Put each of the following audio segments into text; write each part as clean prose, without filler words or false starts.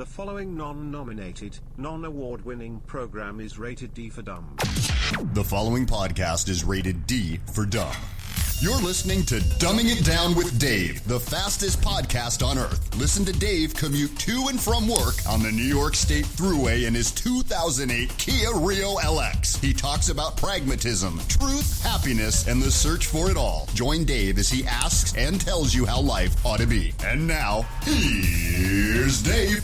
The following non-nominated, non-award-winning program is rated D for dumb. The following podcast is rated D for dumb. You're listening to Dumbing It Down with Dave, the fastest podcast on earth. Listen to Dave commute to and from work on the New York State Thruway in his 2008 Kia-rio LX. He talks about pragmatism, truth, happiness, and the search for it all. Join Dave as he asks and tells you how life ought to be. And now, here's Dave.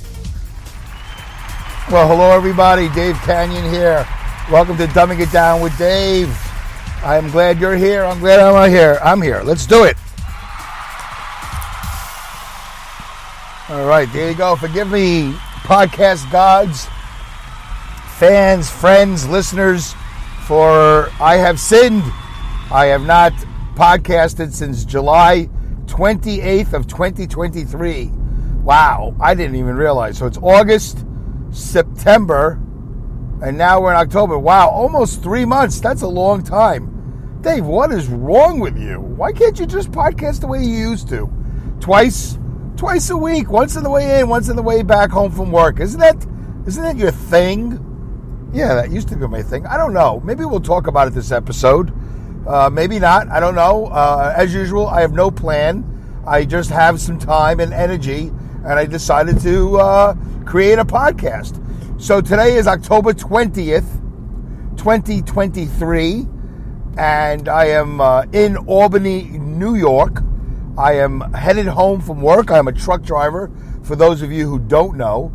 Well, hello everybody, Dave Canyon here. Welcome to Dumbing It Down with Dave. I'm glad you're here. I'm glad I'm here. I'm here. Let's do it. All right, there you go. Forgive me, podcast gods, fans, friends, listeners, for I have sinned. I have not podcasted since July 28th of 2023. Wow, I didn't even realize. So it's August, September, and now we're in October. Wow, almost 3 months. That's a long time. Dave, what is wrong with you? Why can't you just podcast the way you used to? Twice a week, once on the way in, once on the way back home from work. Isn't that your thing? Yeah, that used to be my thing. I don't know. Maybe we'll talk about it this episode. Maybe not. I don't know. As usual, I have no plan. I just have some time and energy, and I decided to create a podcast. So today is October 20th, 2023. And I am in Albany, New York. I am headed home from work. I'm a truck driver, for those of you who don't know.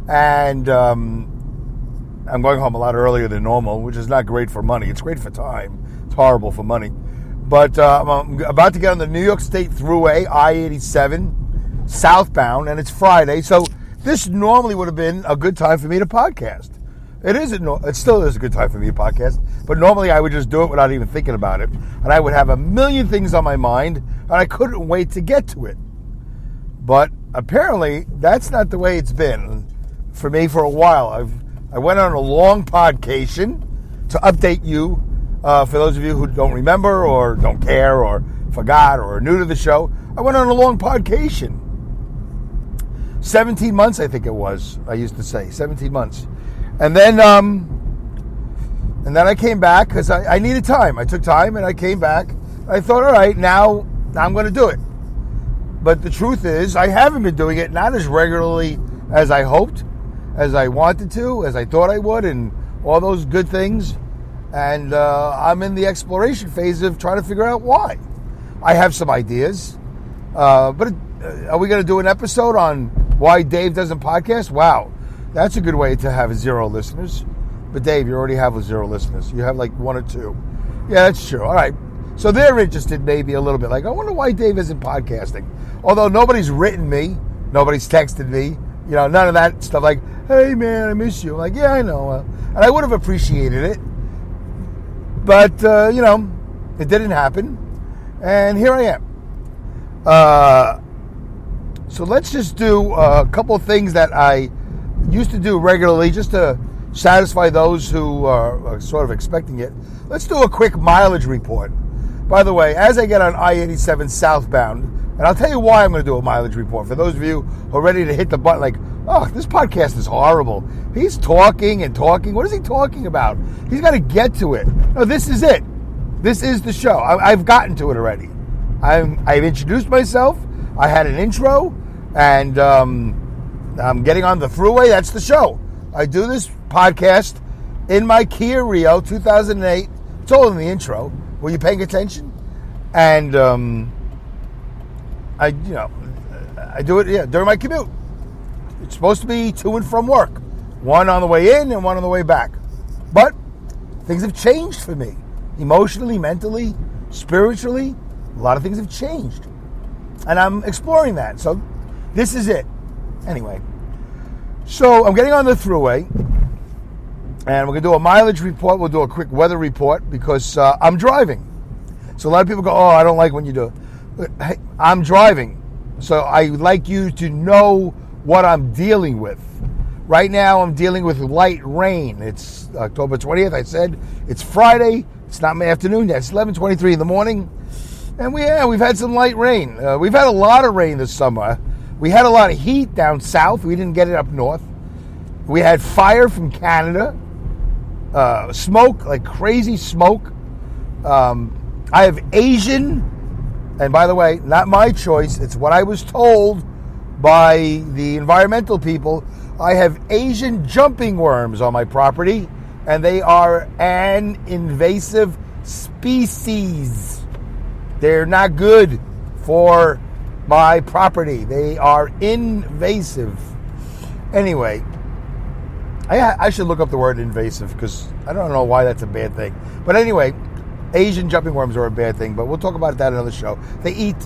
And I'm going home a lot earlier than normal, which is not great for money. It's great for time. It's horrible for money. But I'm about to get on the New York State Thruway, I-87, southbound, and it's Friday. So this normally would have been a good time for me to podcast. It still is a good time for me to podcast, but normally I would just do it without even thinking about it, and I would have a million things on my mind, and I couldn't wait to get to it. But apparently, that's not the way it's been for me for a while. I went on a long podcation to update you, for those of you who don't remember or don't care or forgot or are new to the show. I went on a long podcation. 17 months, I think it was, I used to say, 17 months. And then I came back because I needed time. I took time and I came back. I thought, all right, now I'm going to do it. But the truth is, I haven't been doing it, not as regularly as I hoped, as I wanted to, as I thought I would, and all those good things. And I'm in the exploration phase of trying to figure out why. I have some ideas. But are we going to do an episode on why Dave doesn't podcast? Wow. That's a good way to have 0 listeners. But Dave, you already have 0 listeners. You have like 1 or 2. Yeah, that's true. All right. So they're interested maybe a little bit. Like, I wonder why Dave isn't podcasting. Although nobody's written me. Nobody's texted me. You know, none of that stuff like, hey, man, I miss you. I'm like, yeah, I know. And I would have appreciated it. But, it didn't happen. And here I am. So let's just do a couple of things that I used to do regularly just to satisfy those who are sort of expecting it. Let's do a quick mileage report. By the way, as I get on I-87 southbound, and I'll tell you why I'm going to do a mileage report. For those of you who are ready to hit the button like, oh, this podcast is horrible. He's talking and talking. What is he talking about? He's got to get to it. No, this is it. This is the show. I've gotten to it already. I've introduced myself. I had an intro, and I'm getting on the Thruway. That's the show. I do this podcast in my Kia-rio 2008. It's all in the intro. Were you paying attention? And I do it during my commute. It's supposed to be to and from work. One on the way in and one on the way back. But things have changed for me. Emotionally, mentally, spiritually. A lot of things have changed. And I'm exploring that. So this is it. Anyway, so I'm getting on the Thruway, and we're going to do a mileage report. We'll do a quick weather report because I'm driving. So a lot of people go, oh, I don't like when you do it. Hey, I'm driving. So I would like you to know what I'm dealing with. Right now I'm dealing with light rain. It's October 20th. I said it's Friday. It's not my afternoon yet. It's 11:23 in the morning. And we've had some light rain. We've had a lot of rain this summer. We had a lot of heat down south. We didn't get it up north. We had fire from Canada. Smoke, like crazy smoke. I have Asian, and by the way, not my choice. It's what I was told by the environmental people. I have Asian jumping worms on my property, and they are an invasive species. They're not good for my property. They are invasive. Anyway, I should look up the word invasive because I don't know why that's a bad thing. But anyway, Asian jumping worms are a bad thing, but we'll talk about that another show. They eat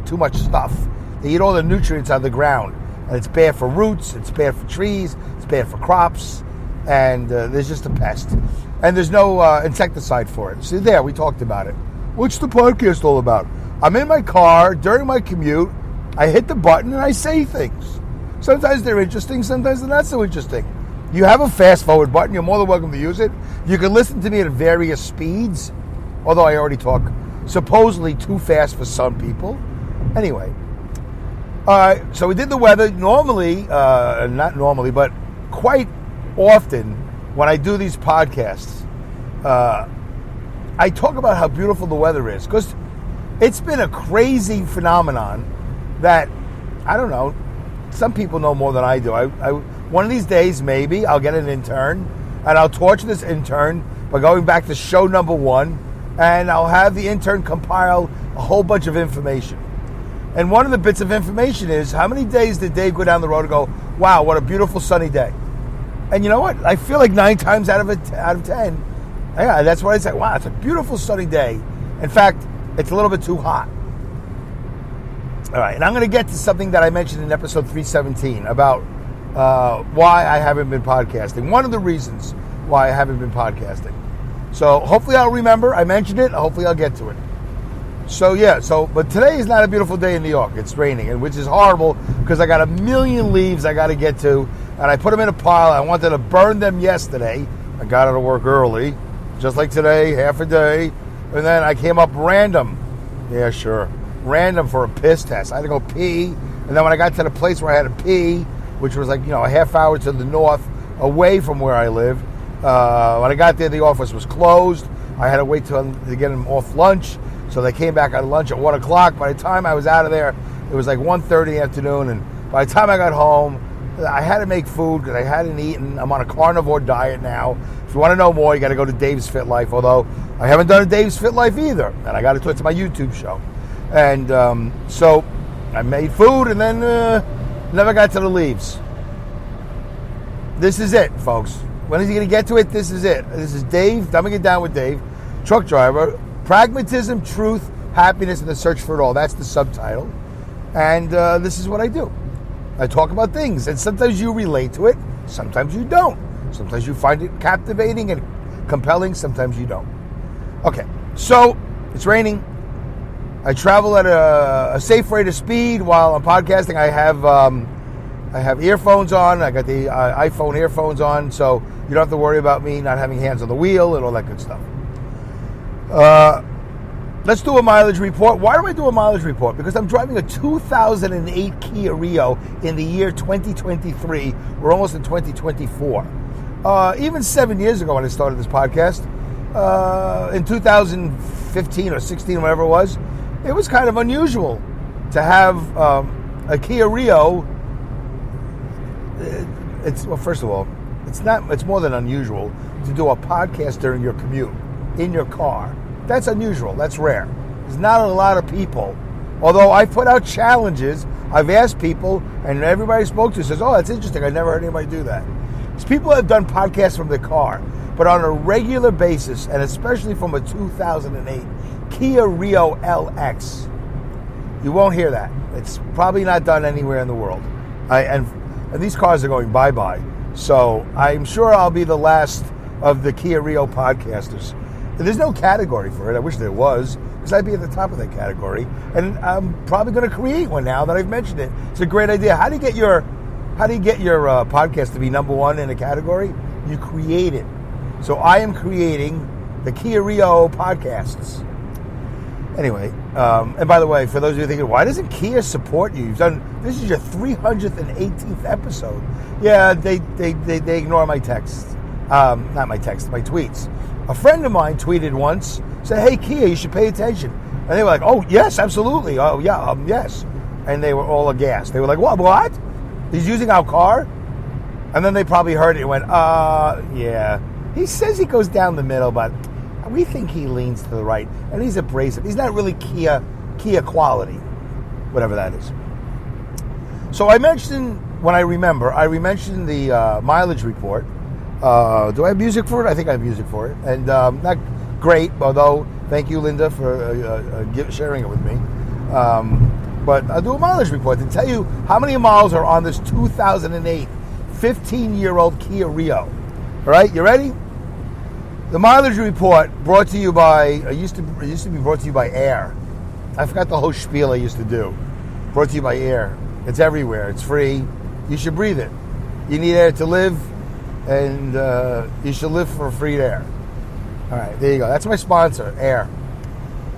too much stuff. They eat all the nutrients out of the ground, and it's bad for roots. It's bad for trees. It's bad for crops, and there's just a pest. And there's no insecticide for it. See, there we talked about it. What's the podcast all about? I'm in my car during my commute. I hit the button and I say things. Sometimes they're interesting, sometimes they're not so interesting. You have a fast forward button. You're more than welcome to use it. You can listen to me at various speeds, although I already talk supposedly too fast for some people. Anyway, so we did the weather. Normally, not normally, but quite often when I do these podcasts, I talk about how beautiful the weather is because it's been a crazy phenomenon that, I don't know, some people know more than I do. One of these days, maybe, I'll get an intern, and I'll torture this intern by going back to show number 1, and I'll have the intern compile a whole bunch of information. And one of the bits of information is, how many days did Dave go down the road and go, wow, what a beautiful sunny day? And you know what? I feel like 9 times out of 10, yeah, that's what I say. Wow, it's a beautiful sunny day. In fact, it's a little bit too hot. All right, and I'm going to get to something that I mentioned in episode 317 about why I haven't been podcasting. One of the reasons why I haven't been podcasting. So hopefully I'll remember. I mentioned it. Hopefully I'll get to it. So yeah, but today is not a beautiful day in New York. It's raining, and which is horrible because I got a million leaves I got to get to, and I put them in a pile. I wanted to burn them yesterday. I got out of work early, just like today, half a day, and then I came up random. Yeah, sure. Random for a piss test. I had to go pee, and then when I got to the place where I had to pee, which was like, a half hour to the north, away from where I live, when I got there, the office was closed. I had to wait to get them off lunch, so they came back on lunch at 1 o'clock. By the time I was out of there, it was like 1:30 in the afternoon, and by the time I got home, I had to make food because I hadn't eaten. I'm on a carnivore diet now. If you want to know more, you got to go to Dave's Fit Life, although I haven't done a Dave's Fit Life either, and I got to talk to my YouTube show. And so I made food and then never got to the leaves. This is it, folks. When is he going to get to it? This is it. This is Dave, Dumbing It Down with Dave, truck driver. Pragmatism, truth, happiness, and the search for it all. That's the subtitle. And this is what I do. I talk about things. And sometimes you relate to it. Sometimes you don't. Sometimes you find it captivating and compelling. Sometimes you don't. Okay. So, it's raining. I travel at a safe rate of speed while I'm podcasting. I have earphones on. I got the iPhone earphones on, so you don't have to worry about me not having hands on the wheel and all that good stuff. Let's do a mileage report. Why do I do a mileage report? Because I'm driving a 2008 Kia-rio in the year 2023. We're almost in 2024. Even 7 years ago when I started this podcast, in 2015 or 16, whatever it was kind of unusual to have a Kia-rio. First of all, it's more than unusual to do a podcast during your commute in your car. That's unusual. That's rare. There's not a lot of people. Although I've put out challenges, I've asked people, and everybody I spoke to says, "Oh, that's interesting. I never heard anybody do that." So people have done podcasts from their car, but on a regular basis, and especially from a 2008 Kia-rio LX, you won't hear that. It's probably not done anywhere in the world. And these cars are going bye-bye. So I'm sure I'll be the last of the Kia-rio podcasters. There's no category for it. I wish there was, because I'd be at the top of that category. And I'm probably going to create one now that I've mentioned it. It's a great idea. How do you get your podcast to be number one in a category? You create it. So I am creating the Kia-rio podcasts. Anyway, and by the way, for those of you thinking, why doesn't Kia support you? This is your 318th episode. Yeah, they ignore my texts. Not my texts, my tweets. A friend of mine tweeted once, said, "Hey Kia, you should pay attention." And they were like, "Oh yes, absolutely. Oh yeah, yes." And they were all aghast. They were like, "What? He's using our car?" And then they probably heard it and went, yeah. He says he goes down the middle, but we think he leans to the right, and he's abrasive. He's not really Kia quality, whatever that is. So I mentioned, when I mentioned the mileage report. Do I have music for it? I think I have music for it. And not great, although thank you, Linda, for sharing it with me. But I'll do a mileage report to tell you how many miles are on this 2008 15-year-old kia-rio. All right, you ready? The mileage report brought to you by, it used to be brought to you by Air. I forgot the whole spiel I used to do. Brought to you by Air. It's everywhere. It's free. You should breathe it. You need air to live, and you should live for free air. All right, there you go. That's my sponsor, Air.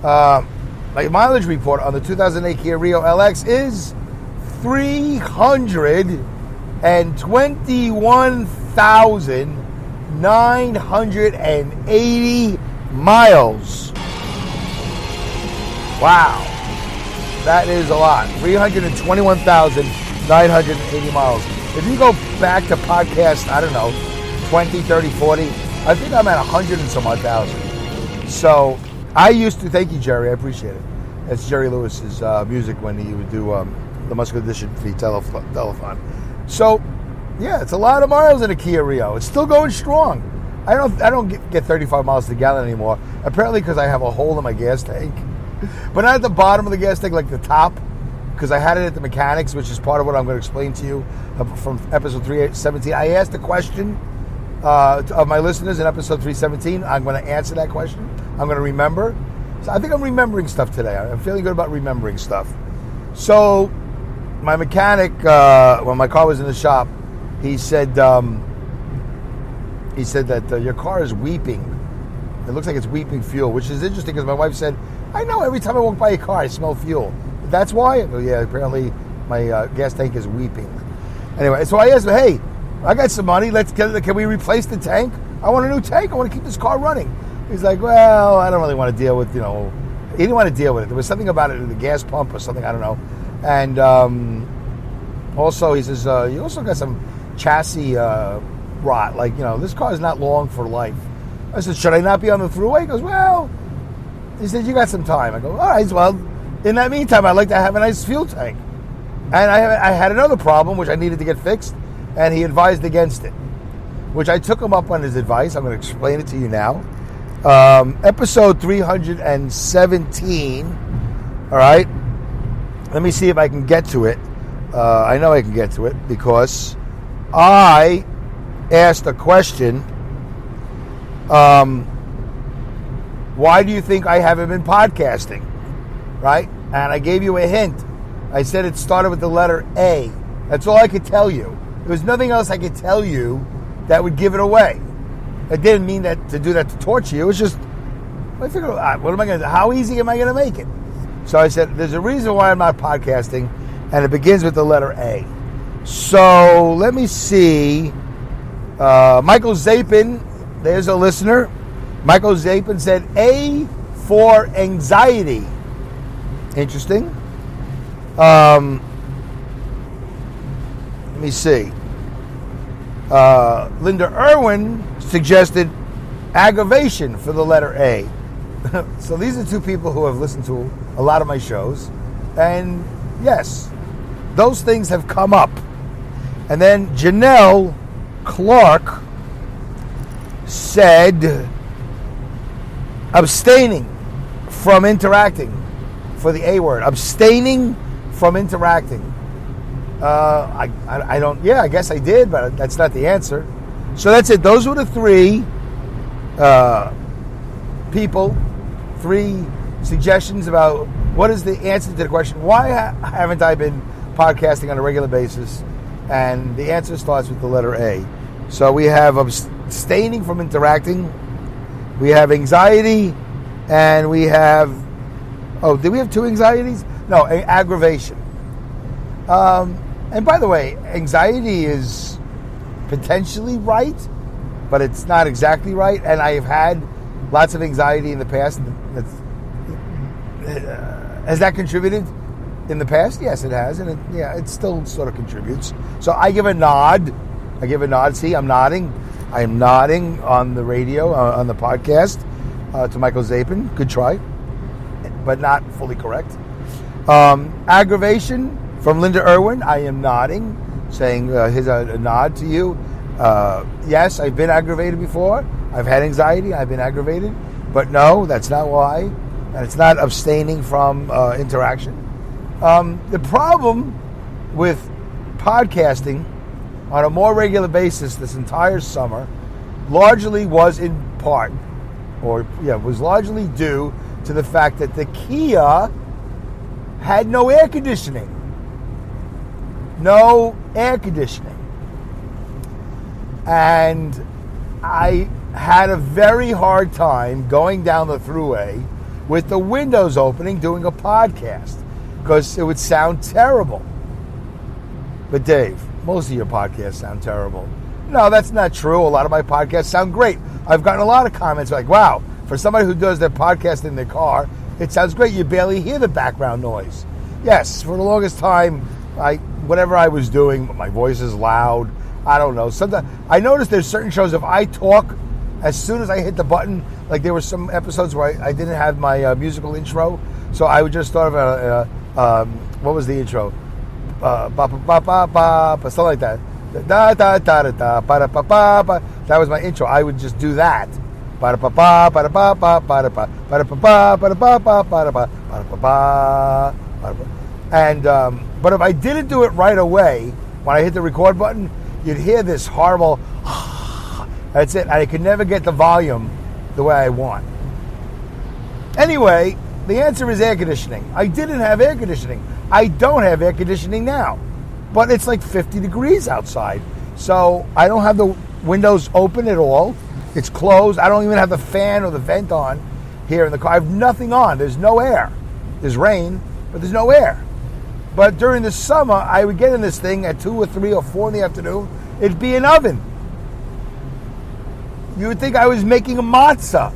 My mileage report on the 2008 Kia Rio LX is 321,980 miles. Wow. That is a lot. 321,980 miles. If you go back to podcast, I don't know, 20, 30, 40, I think I'm at 100 and some odd thousand. So I used to, thank you, Jerry, I appreciate it. It's Jerry Lewis's music when he would do the Muscle Edition for the telethon. So, yeah, it's a lot of miles in a Kia Rio. It's still going strong. I don't get 35 miles to the gallon anymore, apparently because I have a hole in my gas tank. But not at the bottom of the gas tank, like the top, because I had it at the mechanics, which is part of what I'm going to explain to you from episode 317. I asked a question of my listeners in episode 317. I'm going to answer that question. I'm going to remember. So I think I'm remembering stuff today. I'm feeling good about remembering stuff. So my mechanic, when my car was in the shop, he said that your car is weeping. It looks like it's weeping fuel, which is interesting because my wife said, I know every time I walk by a car, I smell fuel. That's why? Well, yeah, apparently my gas tank is weeping. Anyway, so I asked him, hey, I got some money. Can we replace the tank? I want a new tank. I want to keep this car running. He's like, well, I don't really want to deal with, he didn't want to deal with it. There was something about it in the gas pump or something, I don't know. And also, he says, you also got some chassis rot. Like, this car is not long for life. I said, should I not be on the thruway? He goes, well, he said, you got some time. I go, all right, well, in that meantime, I'd like to have a nice fuel tank. And I had another problem, which I needed to get fixed, and he advised against it, which I took him up on his advice. I'm going to explain it to you now. Episode 317, all right? Let me see if I can get to it. I know I can get to it because I asked a question. Why do you think I haven't been podcasting? Right? And I gave you a hint. I said it started with the letter A. That's all I could tell you. There was nothing else I could tell you that would give it away. I didn't mean that to do that to torture you. It was just, I figured, what am I going to do? How easy am I going to make it? So I said, there's a reason why I'm not podcasting, and it begins with the letter A. So let me see. Michael Zapin, there's a listener. Michael Zapin said A for anxiety. Interesting. Let me see. Linda Irwin suggested aggravation for the letter A. So these are two people who have listened to a lot of my shows. And yes, those things have come up. And then Janelle Clark said abstaining from interacting for the A word. Abstaining from interacting. I guess I did, but that's not the answer. So that's it. Those were the three people, three suggestions about what is the answer to the question, why haven't I been podcasting on a regular basis? And the answer starts with the letter A. So we have abstaining from interacting, we have anxiety, and we have Oh, did we have two anxieties? No, aggravation. And by the way, anxiety is potentially right, but it's not exactly right. And I have had lots of anxiety in the past. Has that contributed in the past? Yes, it has. And it still sort of contributes. So I give a nod. See, I'm nodding. I am nodding on the radio, on the podcast, to Michael Zapin. Good try, but not fully correct. Aggravation from Linda Irwin. I am nodding, saying here's a nod to you. Yes, I've been aggravated before. I've had anxiety. I've been aggravated. But no, that's not why. And it's not abstaining from interaction. The problem with podcasting on a more regular basis this entire summer largely was largely due to the fact that the Kia had no air conditioning. No air conditioning. And I had a very hard time going down the thruway with the windows opening doing a podcast because it would sound terrible. But Dave, most of your podcasts sound terrible. No, that's not true. A lot of my podcasts sound great. I've gotten a lot of comments like, wow, for somebody who does their podcast in their car, it sounds great. You barely hear the background noise. Yes, for the longest time, whatever I was doing, my voice is loud. I don't know. Sometimes I noticed there's certain shows, if I talk, as soon as I hit the button, like there were some episodes where I didn't have my musical intro, so I would just start what was the intro? Something like that. Da da da da da ba da ba ba ba. That was my intro. I would just do that. Ba da ba ba ba da ba ba ba da ba ba da ba ba ba da ba ba ba da ba ba da ba ba. And but if I didn't do it right away, when I hit the record button, you'd hear this horrible. That's it. And I could never get the volume the way I want. Anyway, the answer is air conditioning. I didn't have air conditioning. I don't have air conditioning now. But it's like 50 degrees outside. So I don't have the windows open at all. It's closed. I don't even have the fan or the vent on here in the car. I have nothing on. There's no air. There's rain, but there's no air. But during the summer, I would get in this thing at 2 or 3 or 4 in the afternoon. It'd be an oven. You would think I was making a matzah.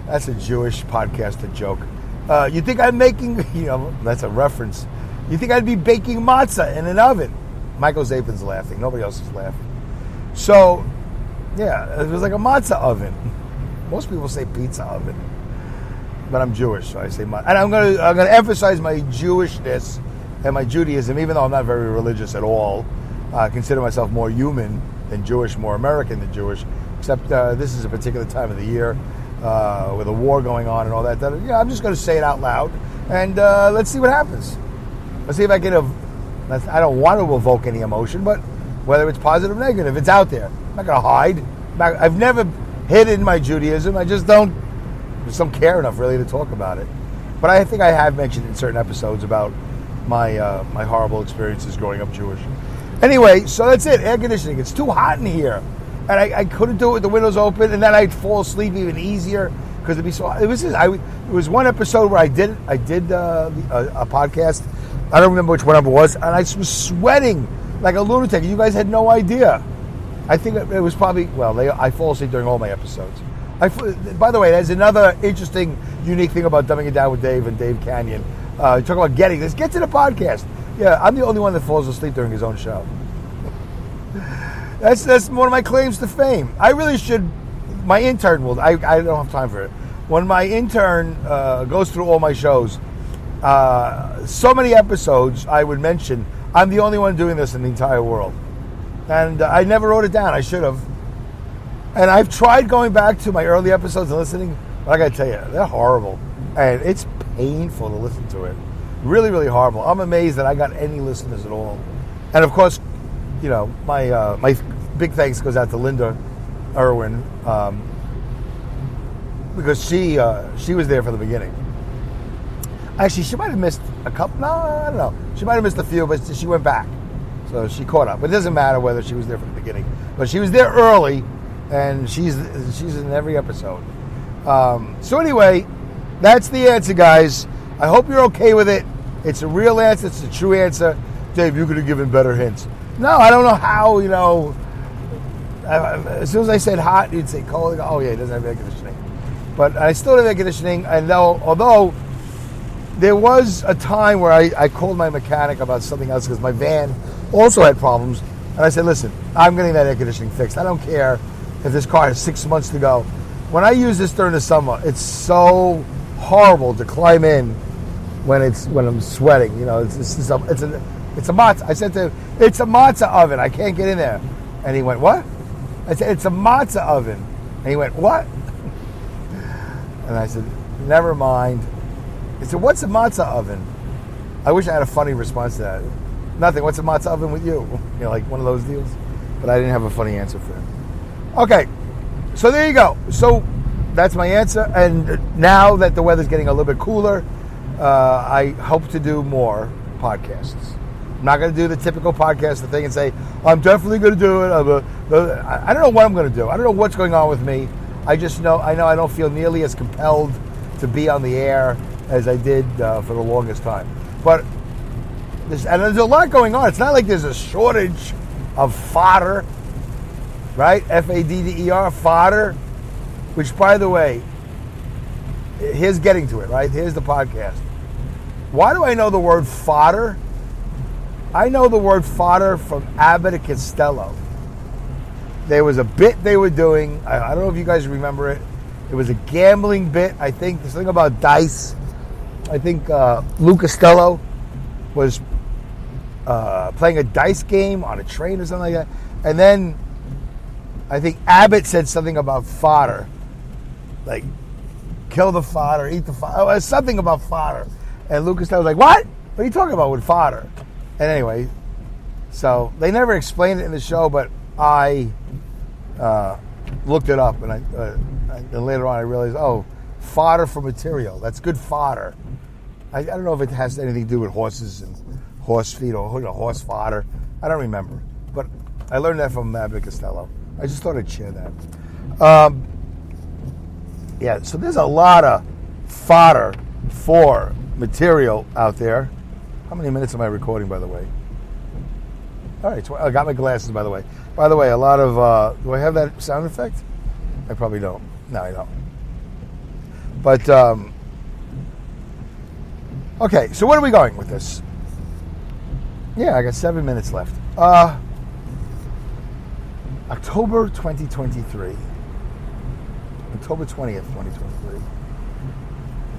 That's a Jewish podcaster joke. You think I'm making, that's a reference. You think I'd be baking matzah in an oven? Michael Zapin's laughing. Nobody else is laughing. So, yeah, it was like a matzah oven. Most people say pizza oven. But I'm Jewish, so I say matzah. And I'm gonna emphasize my Jewishness and my Judaism, even though I'm not very religious at all. I consider myself more human than Jewish, more American than Jewish. Except this is a particular time of the year with a war going on and all that. Yeah, I'm just going to say it out loud, and let's see what happens. Let's see if I can. I don't want to evoke any emotion, but whether it's positive or negative, it's out there. I'm not going to hide. I've never hidden my Judaism. I just don't care enough really to talk about it. But I think I have mentioned in certain episodes about my horrible experiences growing up Jewish. Anyway, so that's it. Air conditioning. It's too hot in here, and I couldn't do it with the windows open, and then I'd fall asleep even easier because it'd be so hot. It was one episode where I did a podcast. I don't remember which one it was, and I was sweating like a lunatic. You guys had no idea. I think it was probably I fall asleep during all my episodes. By the way, there's another interesting, unique thing about Dumbing It Down with Dave and Dave Canyon. Talk about getting this. Get to the podcast. Yeah, I'm the only one that falls asleep during his own show. That's one of my claims to fame. I really should. My intern will. I don't have time for it. When my intern goes through all my shows, so many episodes I would mention, I'm the only one doing this in the entire world. And I never wrote it down. I should have. And I've tried going back to my early episodes and listening, but I got to tell you, they're horrible. And it's painful to listen to it. Really, really horrible. I'm amazed that I got any listeners at all. And of course, my big thanks goes out to Linda Irwin because she was there from the beginning. Actually, she might have missed a couple. No, I don't know. She might have missed a few, but she went back, so she caught up. But it doesn't matter whether she was there from the beginning. But she was there early, and she's in every episode. So anyway, That's the answer, guys. I hope you're okay with it. It's a real answer. It's a true answer. Dave, you could have given better hints. No, I don't know how, as soon as I said hot, you'd say cold. Oh, yeah, he doesn't have air conditioning. But I still have air conditioning. And although there was a time where I called my mechanic about something else because my van also had problems. And I said, listen, I'm getting that air conditioning fixed. I don't care if this car has 6 months to go. When I use this during the summer, it's so horrible to climb in when I'm sweating. It's a matzah. I said to him, it's a matzah oven. I can't get in there. And he went, what? I said, it's a matzah oven. And he went, what? And I said, never mind. He said, what's a matzah oven? I wish I had a funny response to that. Nothing. What's a matzah oven with you? Like one of those deals. But I didn't have a funny answer for him. Okay. So there you go. So that's my answer. And now that the weather's getting a little bit cooler, I hope to do more podcasts. I'm not going to do the typical podcast thing and say, I'm definitely going to do it. I don't know what I'm going to do. I don't know what's going on with me. I know I don't feel nearly as compelled to be on the air as I did for the longest time. But there's a lot going on. It's not like there's a shortage of fodder, right? F-A-D-D-E-R, fodder. Which, by the way, here's getting to it, right? Here's the podcast. Why do I know the word fodder? I know the word fodder from Abbott and Costello. There was a bit they were doing. I don't know if you guys remember it. It was a gambling bit. I think there's something about dice. I think Lou Costello was playing a dice game on a train or something like that. And then I think Abbott said something about fodder. Like, kill the fodder, eat the fodder. Something about fodder. And Lou Costello was like, what? What are you talking about with fodder? And anyway, so they never explained it in the show, but I looked it up. And later on I realized, fodder for material. That's good fodder. I don't know if it has anything to do with horses and horse feed or horse fodder. I don't remember. But I learned that from Abbott Costello. I just thought I'd share that. So there's a lot of fodder for material out there. How many minutes am I recording, by the way? All right, I got my glasses, by the way. By the way, a lot of... do I have that sound effect? I probably don't. No, I don't. But, okay, so where are we going with this? Yeah, I got 7 minutes left. October 2023. October 20th, 2023.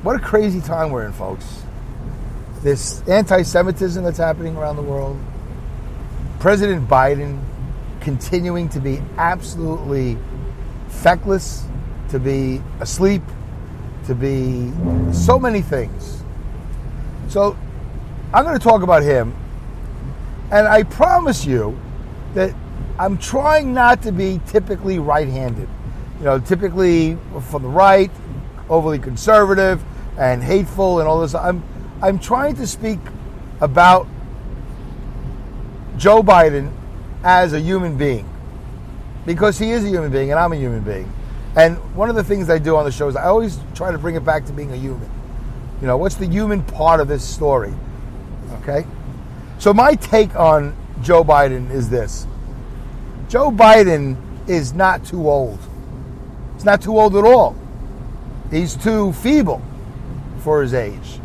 What a crazy time we're in, folks. This anti-Semitism that's happening around the world. President Biden continuing to be absolutely feckless, to be asleep, to be so many things. So I'm going to talk about him. And I promise you that I'm trying not to be typically right-handed. Typically from the right, overly conservative and hateful and all this. I'm trying to speak about Joe Biden as a human being. Because he is a human being and I'm a human being. And one of the things I do on the show is I always try to bring it back to being a human. What's the human part of this story? Okay? So my take on Joe Biden is this. Joe Biden is not too old. He's not too old at all. He's too feeble for his age.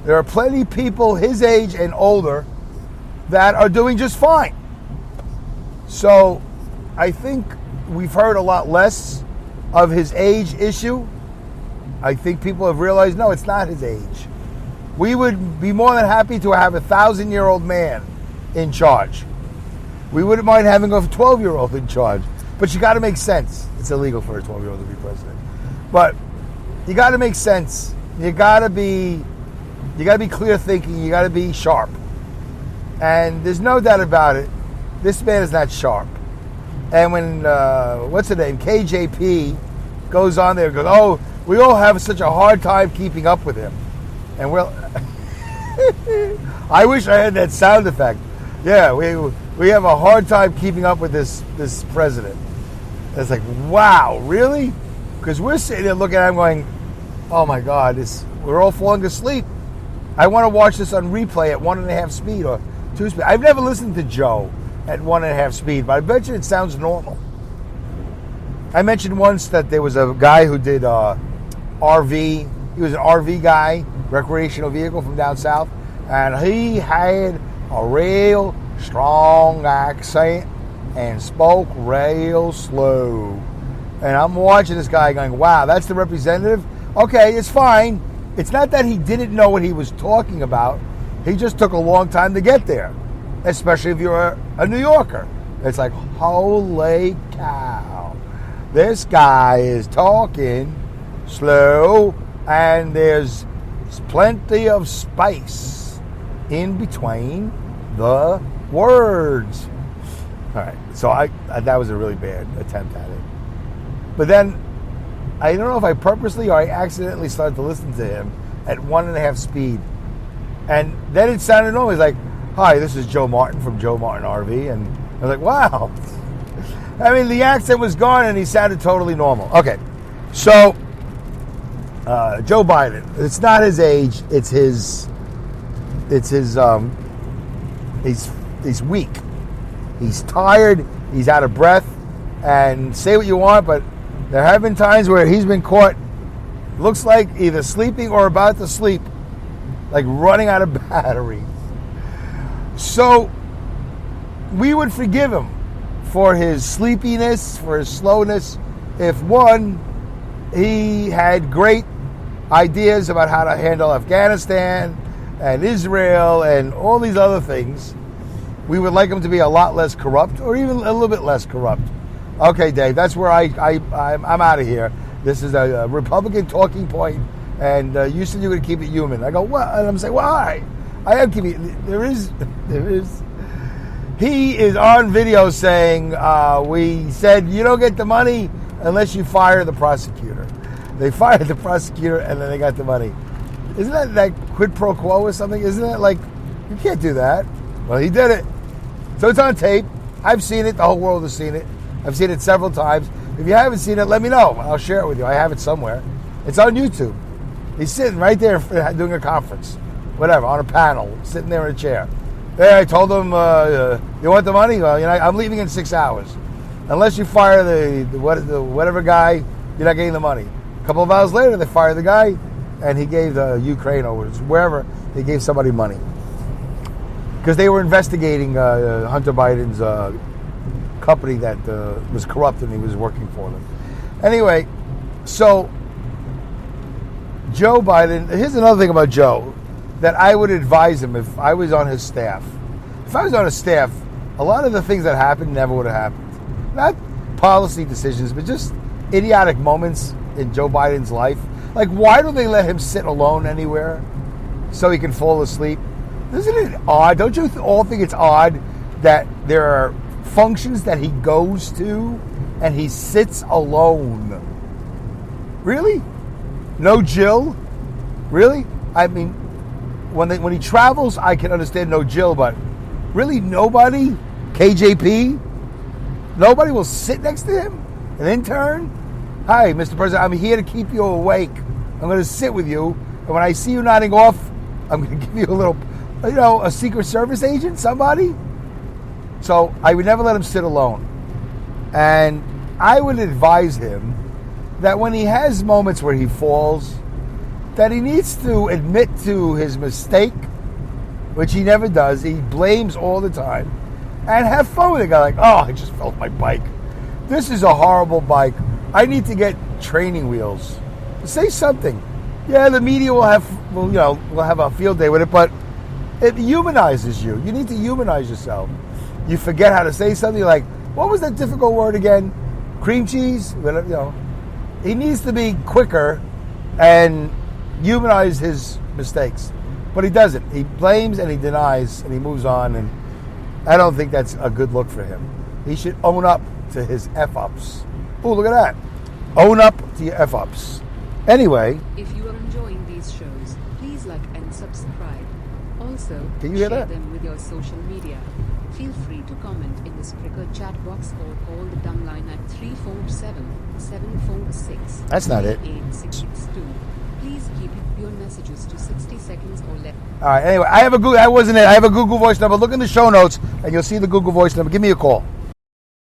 There are plenty of people his age and older that are doing just fine. So I think we've heard a lot less of his age issue. I think people have realized, no, it's not his age. We would be more than happy to have a 1,000-year-old man in charge. We wouldn't mind having a 12-year-old in charge. But you got to make sense. It's illegal for a 12-year-old to be president. But you got to make sense. You got to be clear thinking. You got to be sharp. And there's no doubt about it. This man is not sharp. And when what's her name, KJP, goes on there and goes, "Oh, we all have such a hard time keeping up with him," and I wish I had that sound effect. Yeah, we have a hard time keeping up with this president. It's like, wow, really? Because we're sitting there looking at him going, Oh my God, we're all falling asleep. I want to watch this on replay at 1.5 speed or 2 speed. I've never listened to Joe at 1.5 speed, but I bet you it sounds normal. I mentioned once that there was a guy who did RV. He was an RV guy, recreational vehicle from down south, and he had a real strong accent and spoke real slow. And I'm watching this guy going, wow, that's the representative? Okay, it's fine. It's not that he didn't know what he was talking about. He just took a long time to get there, especially if you're a New Yorker. It's like, holy cow. This guy is talking slow, and there's plenty of space in between the words. All right, so that was a really bad attempt at it. But then, I don't know if I purposely or I accidentally started to listen to him at 1.5 speed. And then it sounded normal. He's like, hi, this is Joe Martin from Joe Martin RV. And I was like, wow. I mean, the accent was gone and he sounded totally normal. Okay, so Joe Biden. It's not his age. It's his. He's weak. He's tired. He's out of breath. And say what you want, but there have been times where he's been caught, looks like either sleeping or about to sleep, like running out of batteries. So we would forgive him for his sleepiness, for his slowness, if one, he had great ideas about how to handle Afghanistan and Israel and all these other things. We would like him to be a lot less corrupt, or even a little bit less corrupt. Okay, Dave, that's where I'm out of here. This is a Republican talking point, and you said you were going to keep it human. I go, what? And I'm saying, why? I am keeping it. There is. He is on video saying, we said you don't get the money unless you fire the prosecutor. They fired the prosecutor, and then they got the money. Isn't that like quid pro quo or something? Isn't it like, you can't do that? Well, he did it. So it's on tape. I've seen it. The whole world has seen it. I've seen it several times. If you haven't seen it, let me know. I'll share it with you. I have it somewhere. It's on YouTube. He's sitting right there doing a conference, whatever, on a panel, sitting there in a chair. Hey, I told him, you want the money? Well, I'm leaving in 6 hours. Unless you fire the whatever guy, you're not getting the money. A couple of hours later, they fired the guy, and he gave the Ukraine or wherever, he gave somebody money. Because they were investigating Hunter Biden's company that was corrupt and he was working for them. Anyway, so Joe Biden, here's another thing about Joe that I would advise him if I was on his staff. If I was on his staff, a lot of the things that happened never would have happened. Not policy decisions, but just idiotic moments in Joe Biden's life. Like, why don't they let him sit alone anywhere so he can fall asleep? Isn't it odd? Don't you all think it's odd that there are functions that he goes to and he sits alone? Really? No Jill? Really? I mean, when he travels, I can understand no Jill, but really nobody? KJP? Nobody will sit next to him? An intern? Hi, Mr. President, I'm here to keep you awake. I'm going to sit with you, and when I see you nodding off, I'm going to give you a little, a Secret Service agent, somebody. So I would never let him sit alone. And I would advise him that when he has moments where he falls, that he needs to admit to his mistake, which he never does. He blames all the time. And have fun with it. Like, oh, I just fell off my bike. This is a horrible bike. I need to get training wheels. Say something. Yeah, the media will have a field day with it, but it humanizes you. You need to humanize yourself. You forget how to say something like, what was that difficult word again? Cream cheese? He needs to be quicker and humanize his mistakes. But he doesn't. He blames and he denies and he moves on, and I don't think that's a good look for him. He should own up to his F-ups. Oh, look at that. Own up to your F-ups. Anyway. If you are enjoying these shows, please like and subscribe. Also, can you hear share that? them with your social media. Feel free to comment in the Spreaker chat box or call the dumb line at 347-746. That's not it. 8662. Please keep your messages to 60 seconds or less. All right. Anyway, I have a Google. I wasn't it. I have a Google Voice number. Look in the show notes, and you'll see the Google Voice number. Give me a call.